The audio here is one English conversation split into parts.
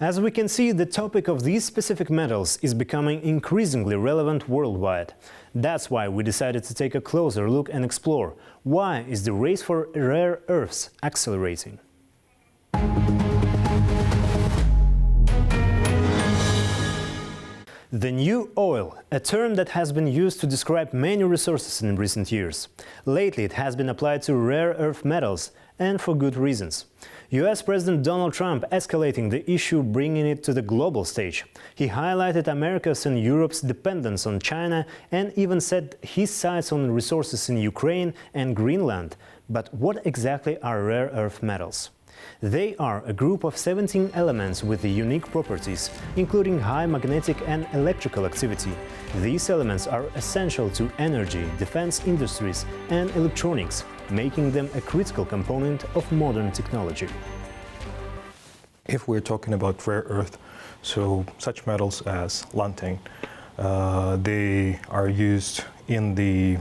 As we can see, the topic of these specific metals is becoming increasingly relevant worldwide. That's why we decided to take a closer look and explore why is the race for rare earths accelerating. The new oil, a term that has been used to describe many resources in recent years. Lately it has been applied to rare earth metals, and for good reasons. US President Donald Trump escalating the issue, bringing it to the global stage. He highlighted America's and Europe's dependence on China and even set his sights on resources in Ukraine and Greenland. But what exactly are rare earth metals? They are a group of 17 elements with unique properties, including high magnetic and electrical activity. These elements are essential to energy, defense industries and electronics, making them a critical component of modern technology. If we're talking about rare earth, so such metals as lantane, they are used in the,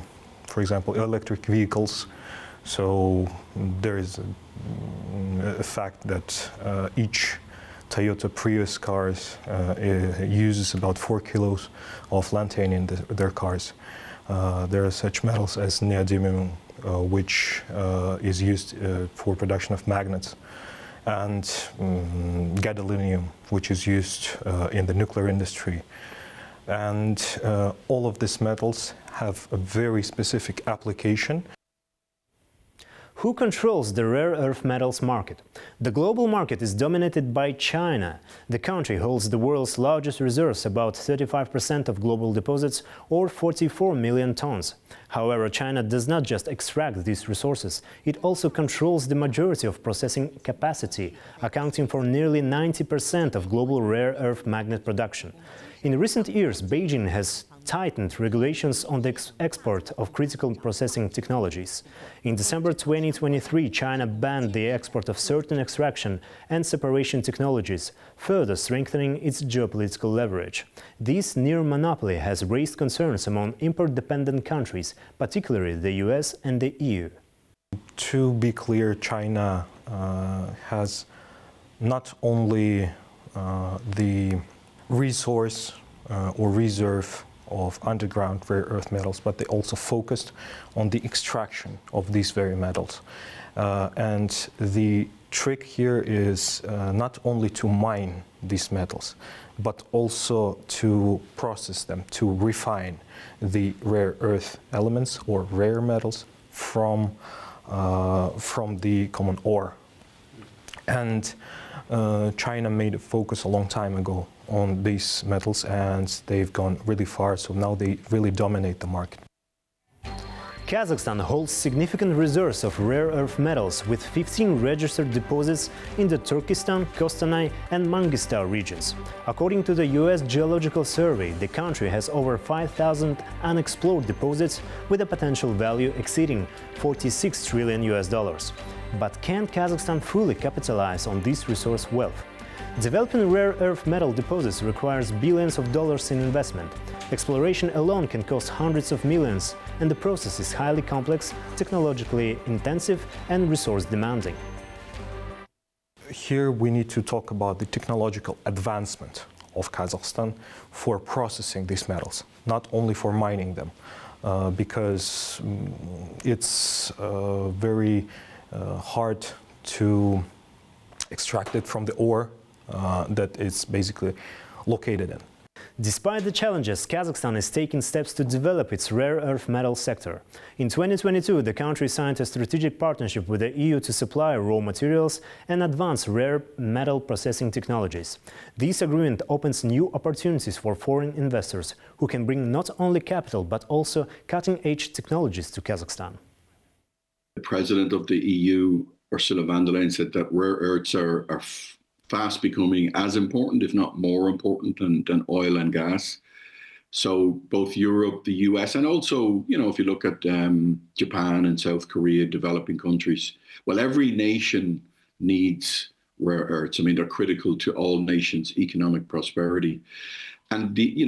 for example, electric vehicles. So there is a fact that each Toyota Prius cars uses about 4 kilos of lantane in their cars. There are such metals as neodymium, which is used for production of magnets, and gadolinium, which is used in the nuclear industry. And all of these metals have a very specific application. Who controls the rare earth metals market? The global market is dominated by China. The country holds the world's largest reserves, about 35% of global deposits, or 44 million tons. However, China does not just extract these resources, it also controls the majority of processing capacity, accounting for nearly 90% of global rare earth magnet production. In recent years, Beijing has tightened regulations on the export of critical processing technologies. In December 2023, China banned the export of certain extraction and separation technologies, further strengthening its geopolitical leverage. This near monopoly has raised concerns among import-dependent countries, particularly the US and the EU. To be clear, China has not only the resource or reserve of underground rare earth metals, but they also focused on the extraction of these very metals. And the trick here is not only to mine these metals, but also to process them, to refine the rare earth elements or rare metals from the common ore. And China made a focus a long time ago on these metals, and they've gone really far, so now they really dominate the market. Kazakhstan holds significant reserves of rare earth metals with 15 registered deposits in the Turkestan, Kostanay and Mangistau regions. According to the US Geological Survey, the country has over 5,000 unexplored deposits with a potential value exceeding $46 trillion. But can Kazakhstan fully capitalize on this resource wealth? Developing rare earth metal deposits requires billions of dollars in investment. Exploration alone can cost hundreds of millions, and the process is highly complex, technologically intensive and resource demanding. Here we need to talk about the technological advancement of Kazakhstan for processing these metals, not only for mining them, because it's very hard to extract it from the ore that it's basically located in. Despite the challenges, Kazakhstan is taking steps to develop its rare earth metal sector. In 2022, the country signed a strategic partnership with the EU to supply raw materials and advance rare metal processing technologies. This agreement opens new opportunities for foreign investors who can bring not only capital but also cutting-edge technologies to Kazakhstan. The president of the EU, Ursula von der Leyen, said that rare earths are fast becoming as important, if not more important, than oil and gas. So both Europe, the US, and also, you know, if you look at Japan and South Korea, developing countries, well, every nation needs rare earths. I mean, they're critical to all nations' economic prosperity. And the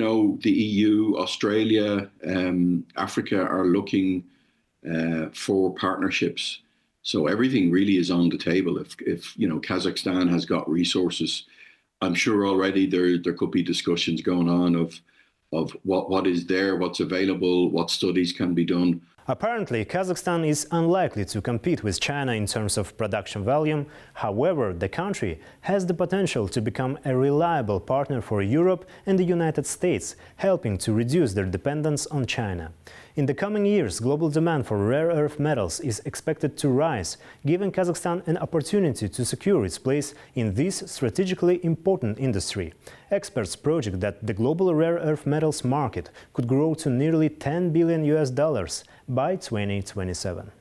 EU, Australia, Africa are looking for partnerships. So everything really is on the table. If Kazakhstan has got resources, I'm sure already there could be discussions going on of what is there, what's available, what studies can be done. Apparently, Kazakhstan is unlikely to compete with China in terms of production volume. However, the country has the potential to become a reliable partner for Europe and the United States, helping to reduce their dependence on China. In the coming years, global demand for rare earth metals is expected to rise, giving Kazakhstan an opportunity to secure its place in this strategically important industry. Experts project that the global rare earth metals market could grow to nearly $10 billion by 2027.